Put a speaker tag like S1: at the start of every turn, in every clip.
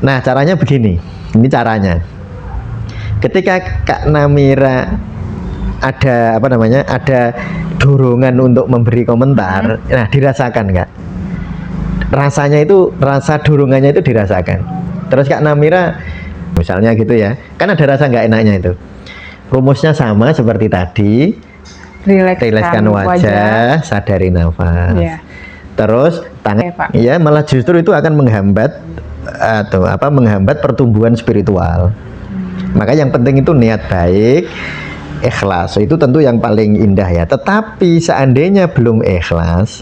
S1: Nah, caranya begini. Ini caranya. Ketika Kak Namira ada apa namanya? Ada dorongan untuk memberi komentar. Nah, dirasakan, Kak. Rasanya itu, rasa dorongannya itu dirasakan. Terus Kak Namira misalnya gitu ya. Kan ada rasa nggak enaknya itu. Rumusnya sama seperti tadi. Rilekskan wajah, sadari nafas. Yeah. Terus tangan, ya malah justru itu akan menghambat atau apa menghambat pertumbuhan spiritual. Maka yang penting itu niat baik, ikhlas. Itu tentu yang paling indah ya. Tetapi seandainya belum ikhlas,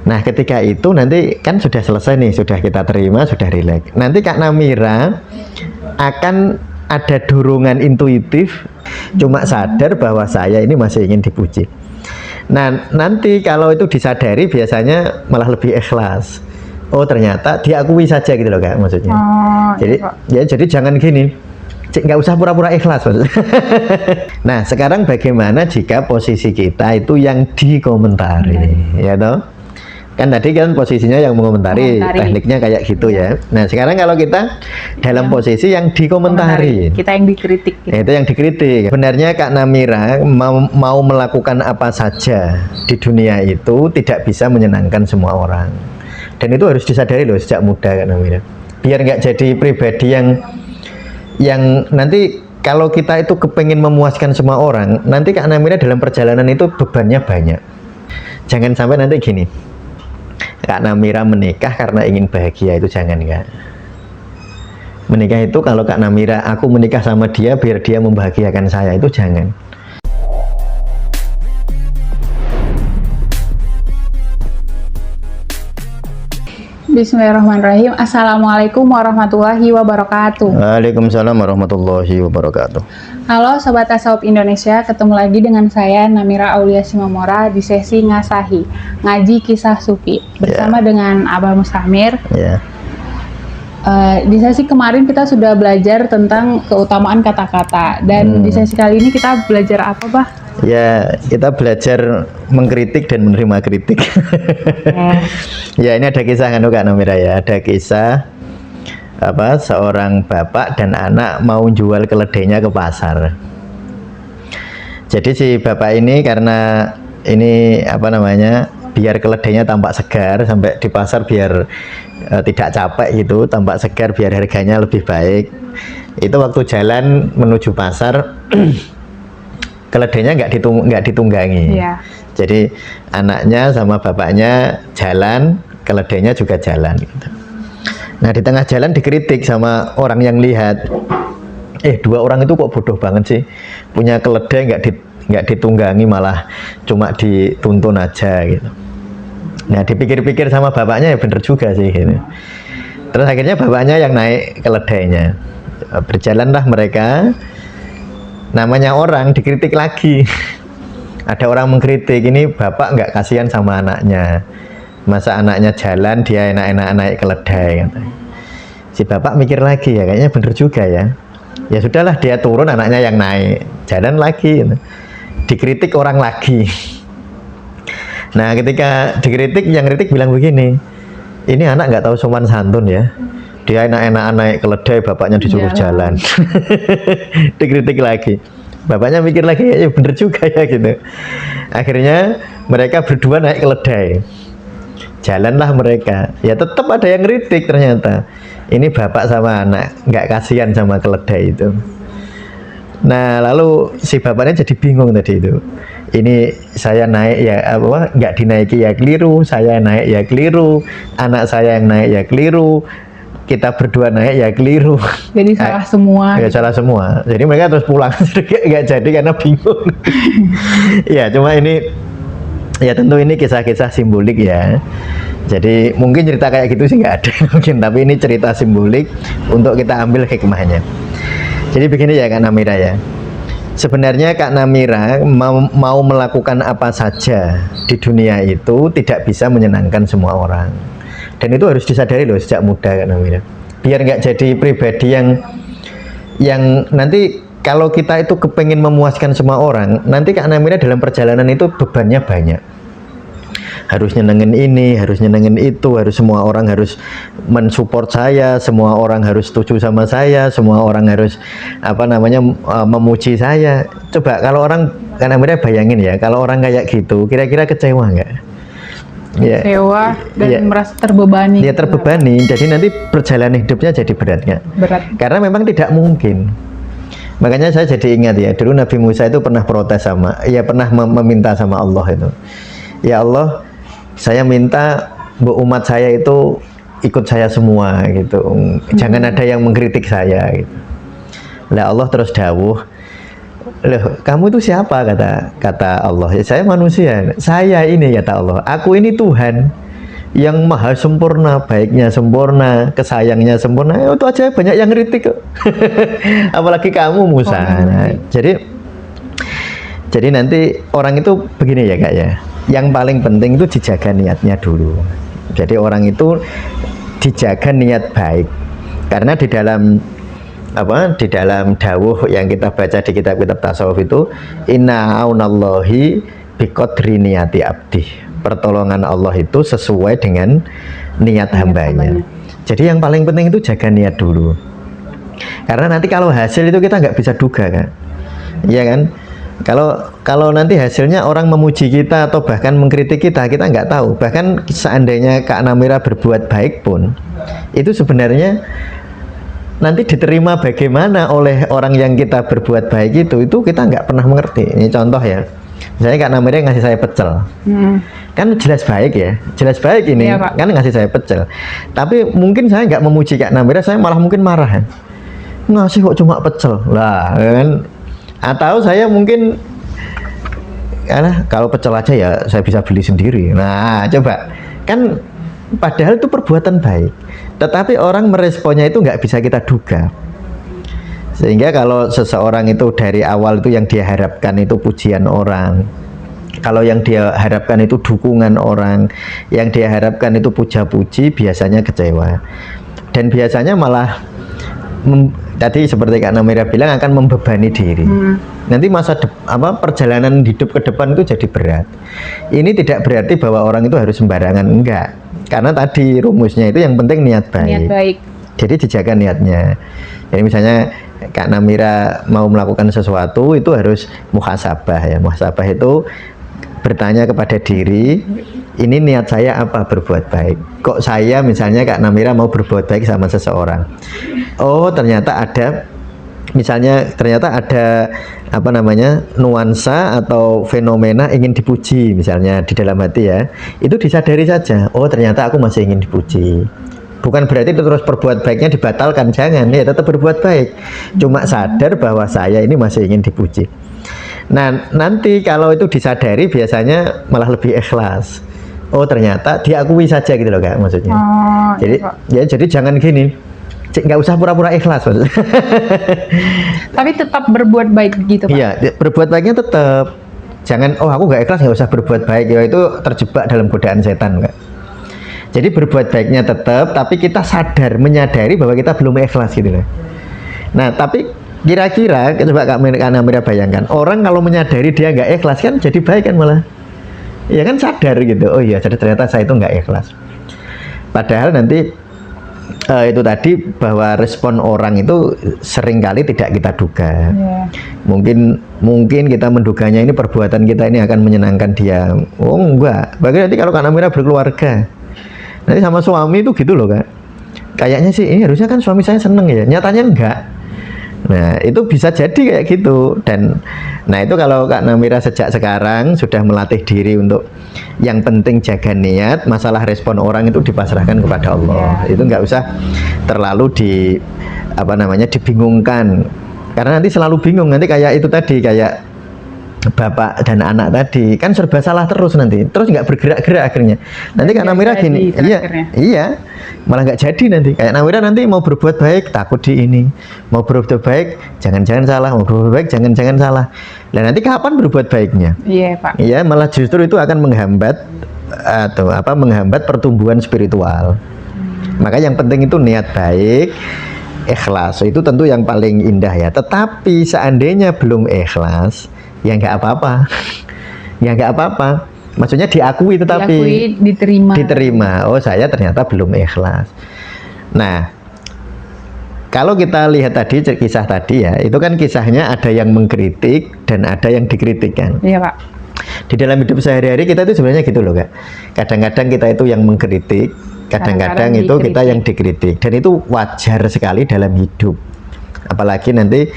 S1: nah ketika itu nanti kan sudah selesai nih, sudah kita terima, sudah rileks. Nanti Kak Namira akan ada dorongan intuitif, cuma sadar bahwa saya ini masih ingin dipuji. Nah nanti kalau itu disadari biasanya malah lebih ikhlas. Oh ternyata diakui saja gitu loh Kak maksudnya. Jadi ya jadi jangan gini, nggak usah pura-pura ikhlas. Nah sekarang bagaimana jika posisi kita itu yang dikomentari, ya toh? Kan tadi kan posisinya yang mengomentari, tekniknya kayak gitu ya. Nah sekarang kalau kita dalam posisi yang dikomentari,
S2: kita yang dikritik gitu.
S1: Itu yang dikritik. Sebenarnya Kak Namira mau melakukan apa saja di dunia itu tidak bisa menyenangkan semua orang. Dan itu harus disadari loh sejak muda Kak Namira. Biar nggak jadi pribadi yang nanti kalau kita itu kepengen memuaskan semua orang, nanti Kak Namira dalam perjalanan itu bebannya banyak. Jangan sampai nanti gini, Kak Namira menikah karena ingin bahagia, itu jangan Kak. Menikah itu kalau Kak Namira, aku menikah sama dia biar dia membahagiakan saya, itu jangan.
S2: Bismillahirrahmanirrahim. Assalamualaikum warahmatullahi wabarakatuh.
S1: Waalaikumsalam warahmatullahi wabarakatuh.
S2: Halo Sobat Tasawuf Indonesia, ketemu lagi dengan saya Namira Aulia Simamora di sesi Ngasahi, Ngaji Kisah Sufi bersama dengan Abah Mustamir. Di sesi kemarin kita sudah belajar tentang keutamaan kata-kata, dan di sesi kali ini kita belajar apa, Bah?
S1: Ya, kita belajar mengkritik dan menerima kritik. Ya, ini ada kisah kan Kak Namira ya, ada kisah apa seorang bapak dan anak mau jual keledainya ke pasar. Jadi si bapak ini karena ini apa namanya, biar keledainya tampak segar sampai di pasar biar tidak capek gitu, tampak segar biar harganya lebih baik. Itu waktu jalan menuju pasar keledainya nggak ditunggangi. Jadi anaknya sama bapaknya jalan, keledainya juga jalan gitu. Nah di tengah jalan dikritik sama orang yang lihat, dua orang itu kok bodoh banget sih, punya keledai nggak ditunggangi malah cuma dituntun aja gitu. Nah dipikir-pikir sama bapaknya ya bener juga sih gitu. Terus akhirnya bapaknya yang naik keledainya, berjalanlah mereka. Namanya orang dikritik lagi. Ada orang mengkritik, ini bapak nggak kasihan sama anaknya, masa anaknya jalan dia enak-enak naik keledai katanya. Si bapak mikir lagi, ya kayaknya bener juga ya. Ya sudahlah, dia turun, anaknya yang naik, jalan lagi gitu. Dikritik orang lagi. Nah ketika dikritik, yang kritik bilang begini, ini anak nggak tahu sopan santun ya, dia enak-enak naik keledai, bapaknya disuruh jalan. Dikritik lagi, bapaknya mikir lagi, ya bener juga ya gitu. Akhirnya mereka berdua naik keledai, jalanlah mereka. Ya tetap ada yang kritik ternyata, ini bapak sama anak nggak kasihan sama keledai itu. Nah lalu si bapaknya jadi bingung tadi itu, ini saya naik ya apa, nggak dinaiki ya keliru, saya naik ya keliru, anak saya yang naik ya keliru, kita berdua naik ya keliru.
S2: Jadi salah semua.
S1: Ya salah semua. Jadi mereka terus pulang. Nggak jadi karena bingung. Ya cuma ini, ya tentu ini kisah-kisah simbolik ya. Jadi mungkin cerita kayak gitu sih nggak ada mungkin, tapi ini cerita simbolik untuk kita ambil hikmahnya. Jadi begini ya Kak Namira ya. Sebenarnya Kak Namira mau melakukan apa saja di dunia itu tidak bisa menyenangkan semua orang. Dan itu harus disadari loh sejak muda Kak Namira. Biar nggak jadi pribadi yang nanti kalau kita itu kepengen memuaskan semua orang, nanti Kak Namira dalam perjalanan itu bebannya banyak. harus nyenengin ini, harus nyenengin itu, harus semua orang harus mensupport saya, semua orang harus setuju sama saya, semua orang harus memuji saya. Coba kalau orang, karena mereka bayangin ya, kalau orang kayak gitu, kira-kira kecewa nggak? Ya,
S2: Kecewa dan
S1: ya,
S2: merasa terbebani.
S1: dia terbebani, jadi nanti perjalanan hidupnya jadi berat nggak?
S2: Berat.
S1: Karena memang tidak mungkin. Makanya saya jadi ingat ya, dulu Nabi Musa itu pernah protes pernah meminta sama Allah itu. Ya Allah, saya minta umat saya itu ikut saya semua gitu. Jangan ada yang mengkritik saya gitu. Lah Allah terus dawuh, "Loh, kamu itu siapa?" kata Allah. "Ya, saya manusia." "Saya ini," kata Allah, "aku ini Tuhan yang maha sempurna, baiknya sempurna, kesayangnya sempurna." Itu aja banyak yang kritik kok. Apalagi kamu Musa. Nah, jadi nanti orang itu begini ya Kak ya, yang paling penting itu dijaga niatnya dulu. Jadi orang itu dijaga niat baik, karena di dalam dawuh yang kita baca di kitab-kitab tasawuf itu, inna aunallahi biqadri niyati abdi, pertolongan Allah itu sesuai dengan niat hambanya. Jadi yang paling penting itu jaga niat dulu, karena nanti kalau hasil itu kita nggak bisa duga kan, iya kan? Kalau nanti hasilnya orang memuji kita atau bahkan mengkritik kita nggak tahu. Bahkan seandainya Kak Namira berbuat baik pun, itu sebenarnya nanti diterima bagaimana oleh orang yang kita berbuat baik itu kita nggak pernah mengerti. Ini contoh ya, misalnya Kak Namira ngasih saya pecel, kan jelas baik ya, jelas baik ini,
S2: iya, Pak.
S1: Kan ngasih saya pecel. Tapi mungkin saya nggak memuji Kak Namira, saya malah mungkin marah kan, ngasih kok cuma pecel lah kan. Atau saya mungkin kalau pecel aja ya saya bisa beli sendiri. Nah coba kan, padahal itu perbuatan baik, tetapi orang meresponnya itu nggak bisa kita duga. Sehingga kalau seseorang itu dari awal itu yang dia harapkan itu pujian orang, kalau yang dia harapkan itu dukungan orang, yang dia harapkan itu puja-puji, biasanya kecewa. Dan biasanya malah tadi seperti Kak Namira bilang, akan membebani diri. Nanti perjalanan hidup ke depan itu jadi berat. Ini tidak berarti bahwa orang itu harus sembarangan, enggak. Karena tadi rumusnya itu yang penting niat baik.
S2: Niat baik.
S1: Jadi dijaga niatnya. Jadi misalnya Kak Namira mau melakukan sesuatu itu harus muhasabah ya. Muhasabah itu bertanya kepada diri, ini niat saya apa berbuat baik? Kok saya misalnya Kak Namira mau berbuat baik sama seseorang, oh ternyata ada nuansa atau fenomena ingin dipuji misalnya di dalam hati ya, itu disadari saja, oh ternyata aku masih ingin dipuji. Bukan berarti itu terus berbuat baiknya dibatalkan, jangan ya, tetap berbuat baik, cuma sadar bahwa saya ini masih ingin dipuji. Nah nanti kalau itu disadari biasanya malah lebih ikhlas. Oh ternyata diakui saja gitu loh Kak, maksudnya. Jadi jangan gini, nggak usah pura-pura ikhlas.
S2: Tapi tetap berbuat baik gitu Pak.
S1: Iya, berbuat baiknya tetap. Jangan, oh aku nggak ikhlas nggak usah berbuat baik, ya itu terjebak dalam godaan setan Kak. Jadi berbuat baiknya tetap, tapi kita menyadari bahwa kita belum ikhlas gitu loh. Nah tapi kira-kira coba Kak Namira bayangkan, orang kalau menyadari dia nggak ikhlas kan jadi baik kan malah, ya kan sadar gitu, oh iya jadi ternyata saya itu nggak ikhlas. Padahal nanti itu tadi bahwa respon orang itu seringkali tidak kita duga. Mungkin kita menduganya ini perbuatan kita ini akan menyenangkan dia, oh enggak. Bagaimana nanti kalau Kak Namira berkeluarga, nanti sama suami itu gitu loh Kak, kayaknya sih ini harusnya kan suami saya seneng ya, nyatanya enggak. Nah itu bisa jadi kayak gitu. Dan nah itu kalau Kak Namira sejak sekarang sudah melatih diri untuk yang penting jaga niat, masalah respon orang itu dipasrahkan kepada Allah. Itu nggak usah terlalu dibingungkan, karena nanti selalu bingung, nanti kayak itu tadi, kayak bapak dan anak tadi kan serba salah terus, nanti terus nggak bergerak-gerak akhirnya. Nanti Kak Namira gini, iya malah nggak jadi nanti. Kayak Namira nanti mau berbuat baik takut di ini, mau berbuat baik jangan-jangan salah, mau berbuat baik jangan-jangan salah. Dan nanti kapan berbuat baiknya? Iya Pak. Iya, malah justru itu akan menghambat menghambat pertumbuhan spiritual. Maka yang penting itu niat baik, ikhlas. Itu tentu yang paling indah ya. Tetapi seandainya belum ikhlas, ya nggak apa-apa. Ya nggak apa-apa. maksudnya diakui tetapi
S2: diterima.
S1: Oh saya ternyata belum ikhlas. Nah, kalau kita lihat tadi kisah tadi ya, itu kan kisahnya ada yang mengkritik dan ada yang dikritik kan.
S2: Iya Pak.
S1: Di dalam hidup sehari-hari kita itu sebenarnya gitu loh Kak. Kadang-kadang kita itu yang mengkritik, kadang-kadang itu kita yang dikritik, dan itu wajar sekali dalam hidup. Apalagi nanti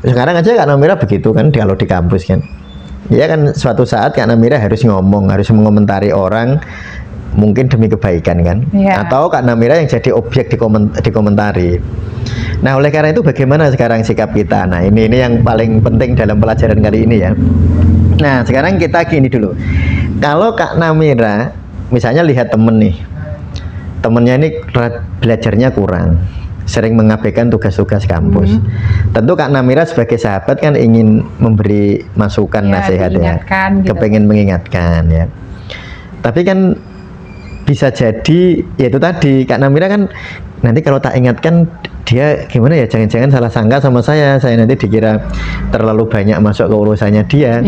S1: sekarang aja Kak Namira begitu kan, kalau di kampus kan. Ya kan suatu saat Kak Namira harus ngomong, harus mengomentari orang mungkin demi kebaikan kan. Atau Kak Namira yang jadi objek dikomentari. Nah, oleh karena itu bagaimana sekarang sikap kita? Nah, ini yang paling penting dalam pelajaran kali ini ya. Nah, sekarang kita gini dulu. Kalau Kak Namira misalnya lihat temen nih, temennya ini belajarnya kurang, sering mengabaikan tugas-tugas kampus. Tentu Kak Namira sebagai sahabat kan ingin memberi masukan, nasihat ya, gitu. Kepengen mengingatkan ya. Tapi kan bisa jadi ya itu tadi, Kak Namira kan nanti kalau tak ingatkan dia gimana ya, jangan-jangan salah sangka sama saya nanti dikira terlalu banyak masuk ke urusannya dia.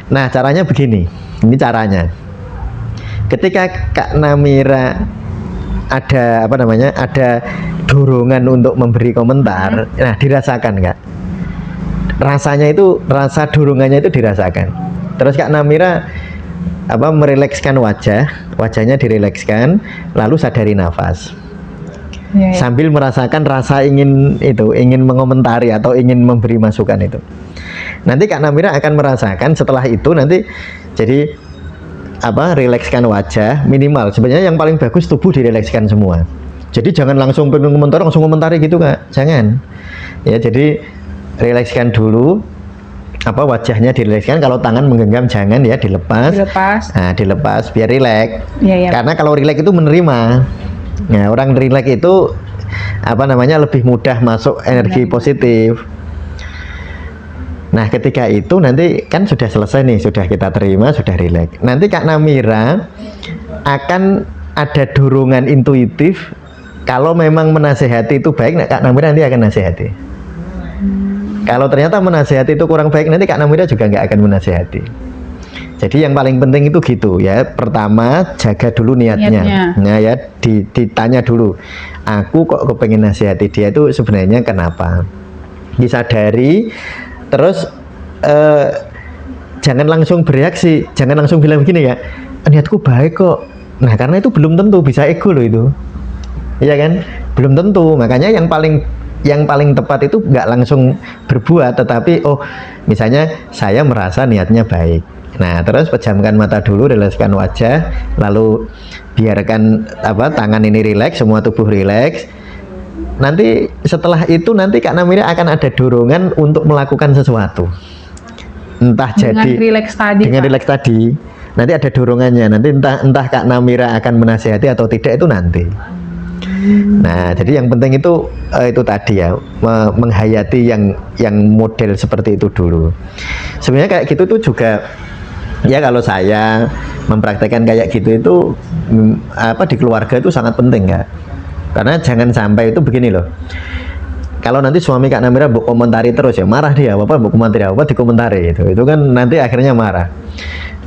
S1: Nah, caranya begini, ini caranya. Ketika Kak Namira ada ada dorongan untuk memberi komentar, nah dirasakan Kak, rasanya itu, rasa dorongannya itu dirasakan. Terus Kak Namira merilekskan wajahnya dirilekskan, lalu sadari nafas. Sambil merasakan rasa ingin mengomentari atau ingin memberi masukan itu. Nanti Kak Namira akan merasakan setelah itu nanti jadi rilekskan wajah minimal. Sebenarnya yang paling bagus tubuh dirilekskan semua. Jadi jangan langsung langsung komentari gitu Kak, jangan. Ya, jadi rilekskan dulu, wajahnya dirilekskan, kalau tangan menggenggam jangan ya, dilepas. Nah, dilepas biar rileks. Karena kalau rileks itu menerima. Nah, orang rileks itu lebih mudah masuk energi positif. Nah, ketika itu nanti kan sudah selesai nih, sudah kita terima, sudah rileks. Nanti Kak Namira akan ada dorongan intuitif, kalau memang menasehati itu baik, Kak Namira nanti akan nasihati. Kalau ternyata menasehati itu kurang baik, nanti Kak Namira juga nggak akan menasehati. Jadi yang paling penting itu gitu ya. Pertama, jaga dulu niatnya. Nah ya, ditanya dulu, aku kok kepengen nasihati dia itu sebenarnya kenapa? Disadari, terus jangan langsung bereaksi, jangan langsung bilang begini ya, niatku baik kok. Nah, karena itu belum tentu, bisa ego loh itu. Iya kan? Belum tentu. Makanya yang paling tepat itu nggak langsung berbuat, tetapi misalnya saya merasa niatnya baik. Nah, terus pejamkan mata dulu, rilekskan wajah, lalu biarkan tangan ini rileks, semua tubuh rileks. Nanti setelah itu nanti Kak Namira akan ada dorongan untuk melakukan sesuatu. Entah dengan rileks tadi, nanti ada dorongannya. Nanti entah Kak Namira akan menasihati atau tidak, itu nanti. Nah, jadi yang penting itu tadi ya, menghayati yang model seperti itu dulu. Sebenarnya kayak gitu tuh juga ya, kalau saya mempraktekkan kayak gitu itu di keluarga itu sangat penting ya. Karena jangan sampai itu begini loh. Kalau nanti suami Kak Namira komentari terus ya, marah dia, dikomentari itu kan nanti akhirnya marah.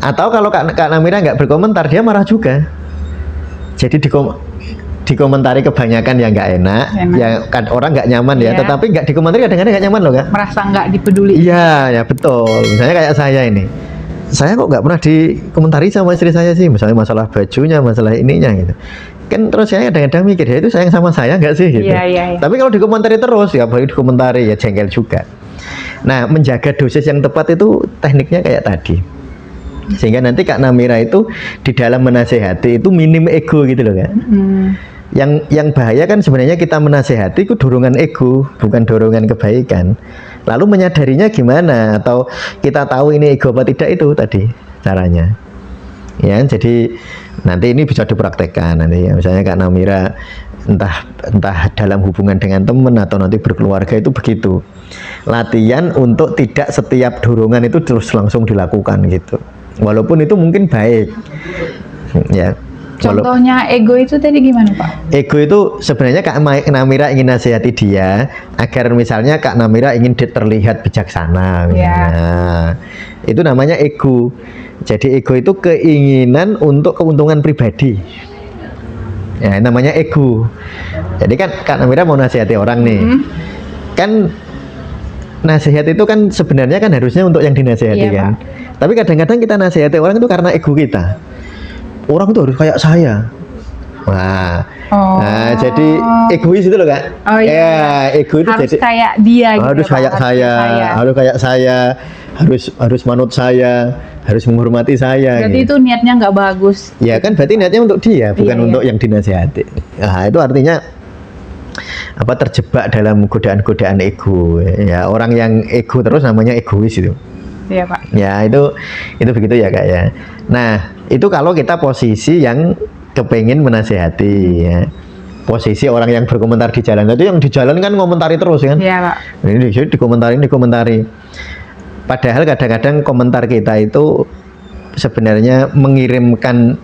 S1: Atau kalau Kak Namira nggak berkomentar, dia marah juga. Jadi dikomentari kebanyakan yang nggak enak, yang kan orang nggak nyaman ya, tetapi nggak dikomentari kadang-kadang nggak nyaman loh Kak.
S2: Merasa nggak dipeduli.
S1: Iya, ya betul. Misalnya kayak saya ini, saya kok nggak pernah dikomentari sama istri saya sih, misalnya masalah bajunya, masalah ininya gitu. Kan terus saya kadang-kadang mikir, ya itu sayang sama saya nggak sih gitu. Tapi kalau dikomentari terus, ya baru dikomentari, ya jengkel juga. Nah, menjaga dosis yang tepat itu tekniknya kayak tadi. Sehingga nanti Kak Namira itu di dalam menasehati itu minim ego gitu loh Kak. Yang bahaya kan sebenarnya kita menasehati itu dorongan ego, bukan dorongan kebaikan. Lalu menyadarinya gimana, atau kita tahu ini ego apa tidak, itu tadi caranya. Ya, jadi nanti ini bisa dipraktekkan nanti ya. Misalnya Kak Namira entah dalam hubungan dengan teman atau nanti berkeluarga itu begitu. Latihan untuk tidak setiap dorongan itu terus langsung dilakukan gitu. Walaupun itu mungkin baik. Ya.
S2: Contohnya ego itu tadi gimana Pak?
S1: Ego itu sebenarnya Kak Namira ingin nasihati dia agar misalnya Kak Namira ingin terlihat bijaksana misalnya. Itu namanya ego. Jadi ego itu keinginan untuk keuntungan pribadi. Ya, namanya ego. Jadi kan Kak Namira mau nasihati orang nih. Kan nasihat itu kan sebenarnya kan harusnya untuk yang dinasihati kan. Tapi kadang-kadang kita nasihati orang itu karena ego kita. Orang itu harus kayak saya. Nah, jadi egois itu loh Kak.
S2: Oh iya.
S1: Ya, ego itu
S2: harus
S1: jadi
S2: kayak dia gitu.
S1: harus kayak saya, harus kayak saya, harus manut saya, harus menghormati saya.
S2: Berarti
S1: gitu.
S2: itu niatnya nggak bagus.
S1: Ya kan berarti niatnya untuk dia, bukan
S2: Iya,
S1: untuk yang dinasihati. Nah, itu artinya apa terjebak dalam godaan-godaan ego. Ya, orang yang ego terus namanya egois itu.
S2: Iya Pak.
S1: Ya, itu begitu ya Kak ya. Nah, itu kalau kita posisi yang kepengen menasehati ya. Posisi orang yang berkomentar di jalan. Tadi yang di jalan kan ngomentari terus kan.
S2: Iya Pak.
S1: Ini dikomentari. Padahal kadang-kadang komentar kita itu sebenarnya mengirimkan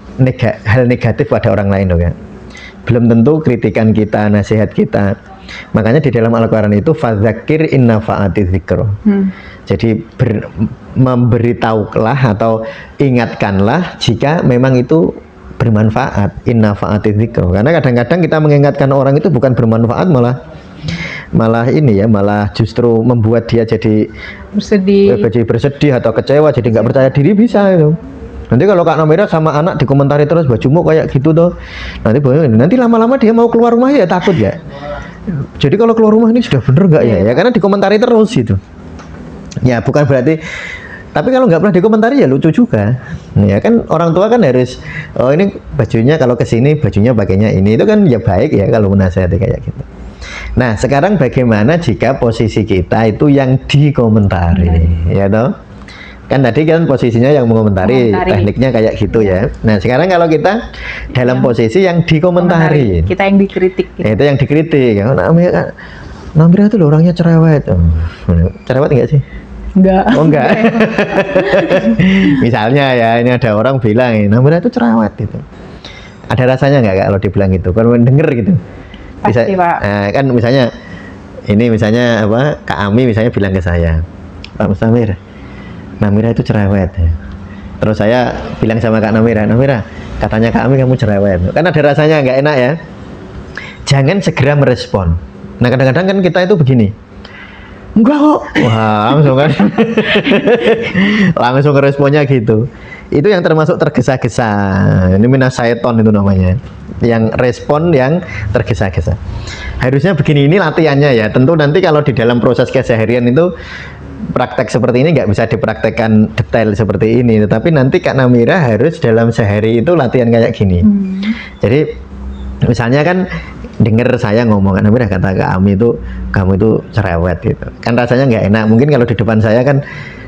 S1: hal negatif pada orang lain loh kan. Belum tentu kritikan kita, nasihat kita. Makanya di dalam Al-Quran itu fadzakir inna fa'ati dzikra. Jadi memberitahulah atau ingatkanlah jika memang itu bermanfaat, inna fa'ati dzikra. Karena kadang-kadang kita mengingatkan orang itu bukan bermanfaat, malah ini ya, malah justru membuat dia jadi bersedih atau kecewa, jadi nggak percaya diri bisa itu. Nanti kalau Kak Namira sama anak dikomentari terus bajumu kayak gitu tuh, nanti lama-lama dia mau keluar rumah ya takut ya. Jadi kalau keluar rumah ini sudah bener nggak ya? Ya karena dikomentari terus gitu. Ya bukan berarti, tapi kalau nggak pernah dikomentari ya lucu juga. Ya kan orang tua kan harus, oh ini bajunya kalau kesini bajunya pakainya ini, itu kan ya baik ya kalau menasihati kayak gitu. Nah sekarang bagaimana jika posisi kita itu yang dikomentari, ya toh? Kan tadi kan posisinya yang mengomentari, tekniknya kayak gitu ya. Nah sekarang kalau kita dalam posisi yang dikomentari,
S2: kita yang dikritik gitu.
S1: Itu yang dikritik ya. Namira itu loh orangnya cerewet. Cerewet enggak sih?
S2: Enggak.
S1: Oh enggak. Misalnya ya, ini ada orang bilang Namira itu cerewet gitu. Ada rasanya enggak Kak kalau dibilang gitu? Kalau denger gitu.
S2: Pasti Pak.
S1: Nah, kan misalnya apa? Kak Ami misalnya bilang ke saya, Pak Mustamir, Namira itu cerewet. Terus saya bilang sama Kak Namira, katanya Kak Ami kamu cerewet. Kan ada rasanya nggak enak ya. Jangan segera merespon. Nah kadang-kadang kan kita itu begini, enggak kok. Wah langsung kan, langsung responnya gitu. Itu yang termasuk tergesa-gesa. Ini minas syaiton itu namanya. Yang respon yang tergesa-gesa. Harusnya begini, ini latihannya ya. Tentu nanti kalau di dalam proses keseharian itu praktek seperti ini nggak bisa dipraktekkan detail seperti ini, tetapi nanti Kak Namira harus dalam sehari itu latihan kayak gini. Jadi misalnya kan dengar saya ngomong, Kak Namira kata Kak Ami itu kamu itu cerewet gitu, kan rasanya nggak enak. Mungkin kalau di depan saya kan,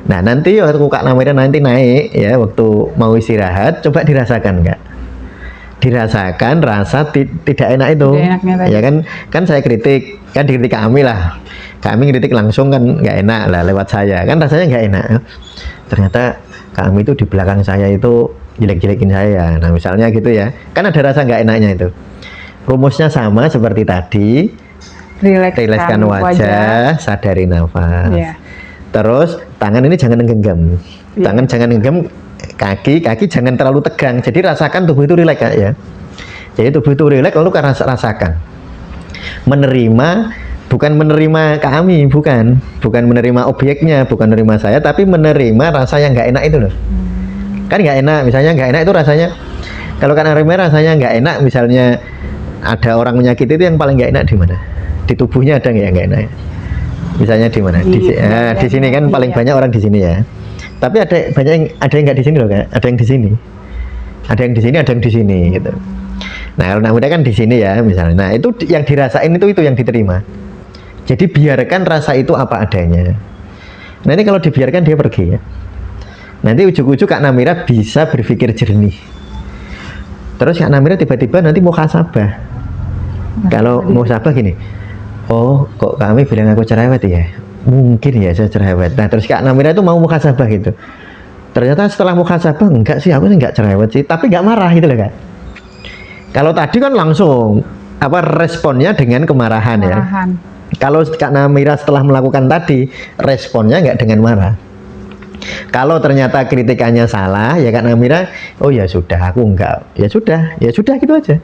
S1: nah nanti waktu Kak Namira nanti naik ya, waktu mau istirahat coba dirasakan nggak? Dirasakan rasa tidak enak itu, ya kan saya kritik, kan dikritik Kak Ami lah. Kami kritik langsung kan nggak enak lah lewat saya, kan rasanya nggak enak. Ternyata kami itu di belakang saya itu jelek-jelekin saya. Nah misalnya gitu ya, kan ada rasa nggak enaknya itu. Rumusnya sama seperti tadi, rilekskan wajah, sadari nafas. Terus tangan ini jangan genggam, tangan jangan genggam, kaki jangan terlalu tegang. Jadi rasakan tubuh itu rileks ya. Jadi tubuh itu rileks lalu kan rasakan. Menerima. Bukan menerima kami, bukan menerima objeknya, bukan menerima saya, tapi menerima rasa yang nggak enak itu loh. Kan nggak enak, misalnya nggak enak itu rasanya, kalau kan rasanya nggak enak, misalnya ada orang menyakiti itu yang paling nggak enak di mana? Di tubuhnya ada nggak enak? Misalnya di mana? Di sini kan paling banyak orang di sini ya. Tapi ada yang nggak di sini loh Kak, ada yang di sini, ada yang di sini, ada yang di sini gitu. Nah kalau anak muda kan di sini ya misalnya, nah itu yang dirasain itu yang diterima. Jadi biarkan rasa itu apa adanya. Nah ini kalau dibiarkan dia pergi ya. Nanti ujuk-ujuk Kak Namira bisa berpikir jernih. Terus Kak Namira tiba-tiba nanti muhasabah. Kalau muhasabah gini, oh kok kami bilang aku cerewet ya? Mungkin ya saya cerewet. Nah terus Kak Namira itu mau muhasabah gitu. Ternyata setelah muhasabah enggak sih, aku sih enggak cerewet sih, tapi enggak marah gitu loh Kak. Kalau tadi kan langsung responnya dengan kemarahan ya.
S2: Kemarahan.
S1: Kalau Kak Namira setelah melakukan tadi, responnya nggak dengan marah. Kalau ternyata kritikannya salah, ya Kak Namira, oh ya sudah, aku enggak, ya sudah gitu aja.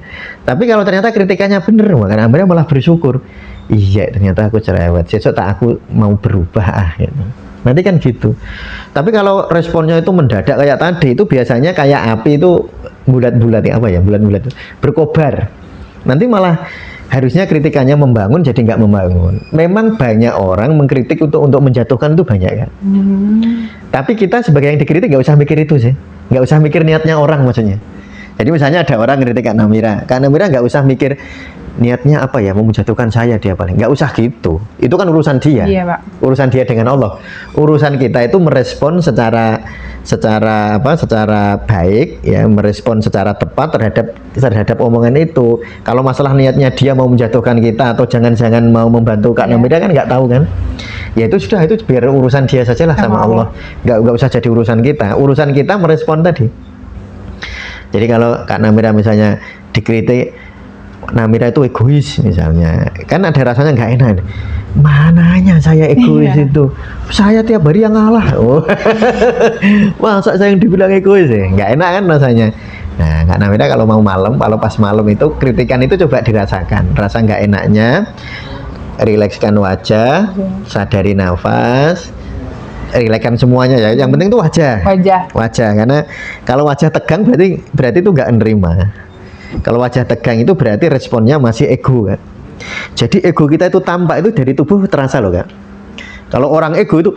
S1: Tapi kalau ternyata kritikannya bener, Kak Namira malah bersyukur. Iya, ternyata aku cerewet. Besok tak aku mau berubah gitu. Nanti kan gitu. Tapi kalau responnya itu mendadak kayak tadi, itu biasanya kayak api itu bulat-bulat bulat-bulat berkobar. Nanti malah harusnya kritikannya membangun jadi nggak membangun. Memang banyak orang mengkritik untuk menjatuhkan itu banyak kan. Tapi kita sebagai yang dikritik nggak usah mikir itu sih, nggak usah mikir niatnya orang maksudnya. Jadi misalnya ada orang kritik Kak Namira nggak usah mikir niatnya apa ya, mau menjatuhkan saya dia paling, nggak usah gitu. Itu kan urusan dia.
S2: Iya, Pak.
S1: Urusan dia dengan Allah. Urusan kita itu merespon secara baik ya, merespon secara tepat terhadap omongan itu. Kalau masalah niatnya dia mau menjatuhkan kita atau jangan-jangan mau membantu Kak Namira kan nggak tahu kan. Ya itu sudah, itu biar urusan dia sajalah sama Allah. Nggak usah jadi urusan kita. Urusan kita merespon tadi. Jadi kalau Kak Namira misalnya dikritik, Namira itu egois misalnya, kan ada rasanya nggak enak. Mananya saya egois itu? Saya tiap hari yang ngalah. Oh. Masa saya yang dibilang egois ya? Nggak enak kan rasanya. Nah, Kak Namira kalau pas malam itu kritikan itu coba dirasakan. Rasa nggak enaknya, rilekskan wajah, sadari nafas, rilekskan semuanya ya. Yang penting itu wajah. Karena kalau wajah tegang berarti itu nggak nerima. Kalau wajah tegang itu berarti responnya masih ego kan. Jadi ego kita itu tampak itu dari tubuh terasa loh kan. Kalau orang ego itu,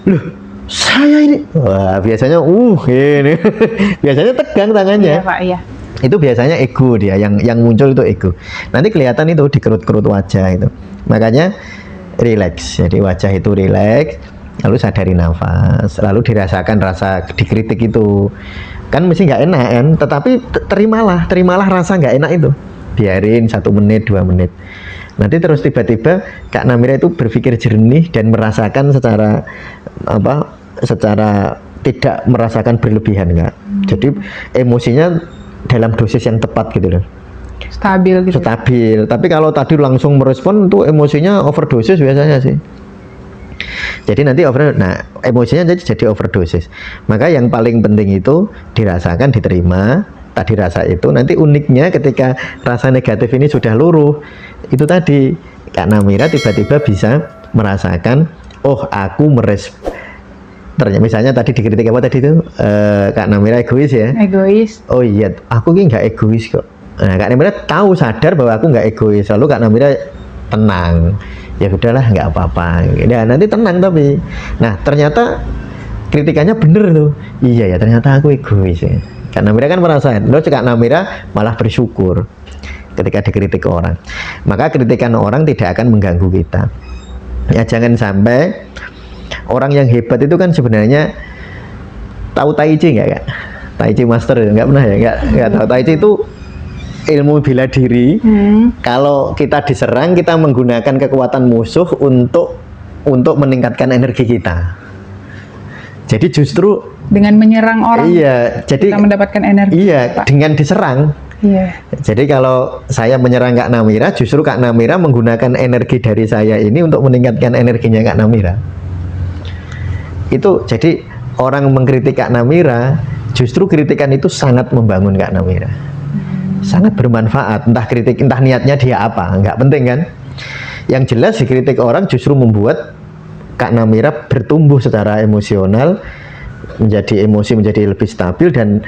S1: loh saya ini, wah biasanya ini biasanya tegang tangannya.
S2: Iya, Pak, iya.
S1: Itu biasanya ego dia, yang muncul itu ego. Nanti kelihatan itu di kerut-kerut wajah itu. Makanya relax. Jadi wajah itu relax, lalu sadari nafas, lalu dirasakan rasa dikritik itu. Kan mesti nggak enak kan, tetapi terimalah rasa nggak enak itu, biarin 1 menit 2 menit, nanti terus tiba-tiba Kak Namira itu berpikir jernih dan merasakan secara tidak merasakan berlebihan Kak. Jadi emosinya dalam dosis yang tepat gitu loh,
S2: Stabil gitu.
S1: Tapi kalau tadi langsung merespon tuh emosinya overdosis biasanya sih. Jadi nanti emosinya jadi overdosis. Maka yang paling penting itu dirasakan, diterima. Tadi rasa itu, nanti uniknya ketika rasa negatif ini sudah luruh, itu tadi Kak Namira tiba-tiba bisa merasakan, oh aku ternyata misalnya tadi dikritik apa tadi itu, Kak Namira egois ya.
S2: Egois.
S1: Oh iya, aku ini nggak egois kok. Nah, Kak Namira sadar bahwa aku nggak egois. Lalu Kak Namira tenang. Ya udahlah, nggak apa-apa. Ya nanti tenang tapi. Nah ternyata kritikannya bener tuh. Iya ya, ternyata aku egois ya. Kak Namira kan merasakan. Lalu Kak Namira malah bersyukur ketika dikritik orang. Maka kritikan orang tidak akan mengganggu kita. Ya jangan sampai orang yang hebat itu kan sebenarnya tahu Tai Chi nggak Kak? Tai Chi Master nggak pernah ya? Nggak tahu. Tai Chi itu ilmu bela diri. Kalau kita diserang, kita menggunakan kekuatan musuh untuk meningkatkan energi kita. Jadi justru
S2: dengan menyerang orang,
S1: jadi
S2: kita mendapatkan energi.
S1: Iya, Pak. Dengan diserang.
S2: Iya.
S1: Jadi kalau saya menyerang Kak Namira, justru Kak Namira menggunakan energi dari saya ini untuk meningkatkan energinya Kak Namira. Itu jadi orang mengkritik Kak Namira, justru kritikan itu sangat membangun Kak Namira. Sangat bermanfaat, entah niatnya dia apa, nggak penting kan. Yang jelas dikritik orang justru membuat Kak Namira bertumbuh secara emosional, menjadi lebih stabil, dan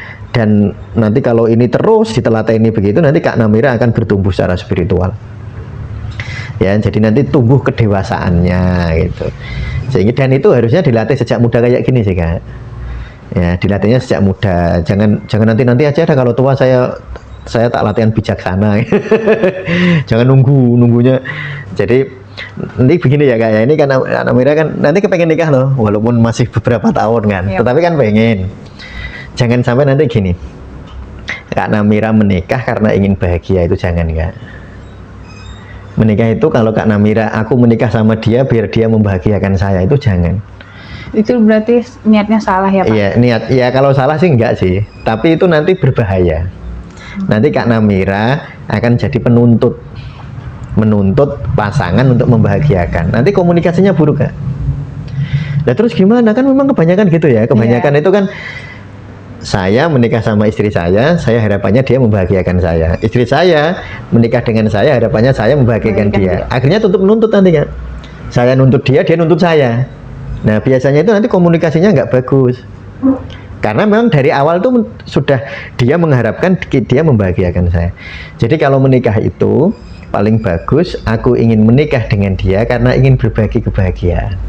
S1: nanti kalau ini terus ditelateni begitu, nanti Kak Namira akan bertumbuh secara spiritual ya. Jadi nanti tumbuh kedewasaannya gitu. Dan itu harusnya dilatih sejak muda kayak gini sih Kak ya, dilatihnya sejak muda. Jangan nanti aja dah, kalau tua saya tak latihan bijaksana. Jangan nunggunya. Jadi nanti begini ya Kak ya, ini kan Kak Namira kan nanti kepengen nikah loh, walaupun masih beberapa tahun kan. Yep. Tetapi kan pengen. Jangan sampai nanti gini, Kak Namira menikah karena ingin bahagia, itu jangan Kak. Menikah itu kalau Kak Namira, aku menikah sama dia biar dia membahagiakan saya, itu jangan.
S2: Itu berarti niatnya salah ya Pak?
S1: Iya, kalau salah sih enggak sih, tapi itu nanti berbahaya. Nanti Kak Namira akan jadi menuntut pasangan untuk membahagiakan. Nanti komunikasinya buruk, Kak. Nah terus gimana? Kan memang kebanyakan gitu ya. Kebanyakan itu kan saya menikah sama istri saya harapannya dia membahagiakan saya. Istri saya menikah dengan saya, harapannya saya membahagiakan dia. Akhirnya tutup menuntut nanti, Kak. Saya nuntut dia nuntut saya. Nah biasanya itu nanti komunikasinya nggak bagus. Karena memang dari awal tuh sudah dia mengharapkan dia membahagiakan saya. Jadi kalau menikah itu paling bagus aku ingin menikah dengan dia karena ingin berbagi kebahagiaan.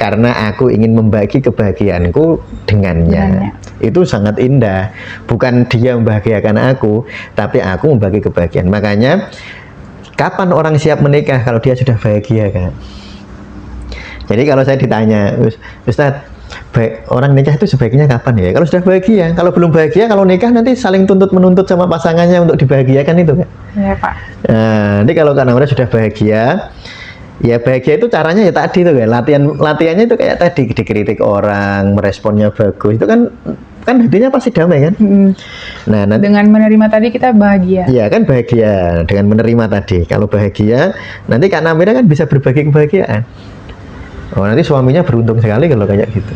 S1: Karena aku ingin membagi kebahagiaanku dengannya. Itu sangat indah. Bukan dia membahagiakan aku, tapi aku membagi kebahagiaan. Makanya kapan orang siap menikah? Kalau dia sudah bahagia, kan? Jadi kalau saya ditanya, Ustadz, orang nikah itu sebaiknya kapan ya? Kalau sudah bahagia. Kalau belum bahagia, kalau nikah nanti saling tuntut-menuntut sama pasangannya untuk dibahagiakan itu, kan?
S2: Iya, Pak.
S1: Nanti kalau karena mereka sudah bahagia, ya bahagia itu caranya ya tadi tuh, kan? Latihannya itu kayak tadi, dikritik orang, meresponnya bagus. Itu kan hatinya pasti damai, kan? Nah, nanti,
S2: dengan menerima tadi kita bahagia.
S1: Iya kan, bahagia dengan menerima tadi. Kalau bahagia, nanti Kak Namira kan bisa berbagi kebahagiaan. Oh, nanti suaminya beruntung sekali kalau kayak gitu.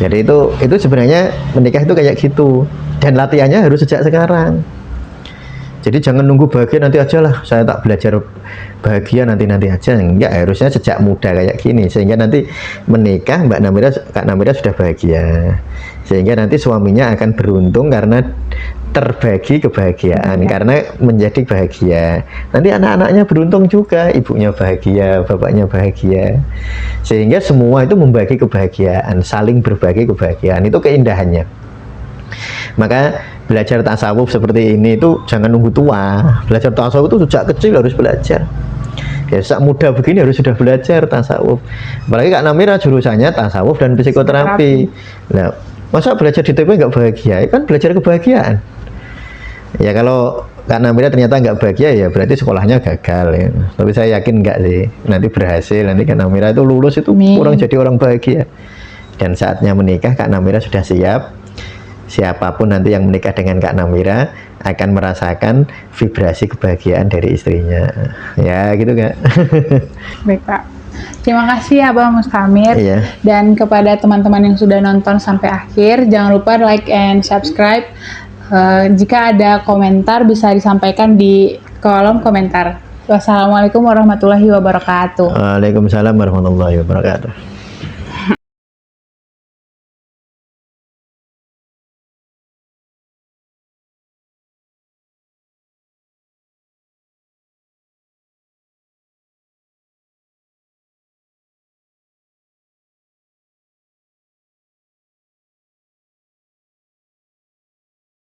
S1: Jadi itu sebenarnya menikah itu kayak gitu. Dan latihannya harus sejak sekarang. Jadi jangan nunggu bahagia nanti aja lah, saya tak belajar bahagia nanti aja. Enggak, harusnya sejak muda kayak gini, sehingga nanti menikah Kak Namira sudah bahagia, sehingga nanti suaminya akan beruntung karena terbagi kebahagiaan, karena menjadi bahagia. Nanti anak-anaknya beruntung juga, ibunya bahagia, bapaknya bahagia, sehingga semua itu membagi kebahagiaan, saling berbagi kebahagiaan. Itu keindahannya. Maka belajar tasawuf seperti ini itu jangan nunggu tua. Belajar tasawuf itu sejak kecil harus belajar. Ya, sejak muda begini harus sudah belajar tasawuf. Apalagi Kak Namira jurusannya tasawuf dan psikoterapi. Nah, masa belajar di TP nggak bahagia? Kan belajar kebahagiaan. Ya kalau Kak Namira ternyata nggak bahagia, ya berarti sekolahnya gagal ya. Tapi saya yakin nggak sih. Nanti berhasil, nanti Kak Namira itu lulus itu orang jadi orang bahagia. Dan saatnya menikah, Kak Namira sudah siap. Siapapun nanti yang menikah dengan Kak Namira akan merasakan vibrasi kebahagiaan dari istrinya. Ya gitu, Kak.
S2: Baik, Pak. Terima kasih Abah Mustamir.
S1: Iya.
S2: Dan kepada teman-teman yang sudah nonton sampai akhir, jangan lupa like and subscribe. Jika ada komentar bisa disampaikan di kolom komentar. Wassalamualaikum warahmatullahi wabarakatuh.
S1: Waalaikumsalam warahmatullahi wabarakatuh.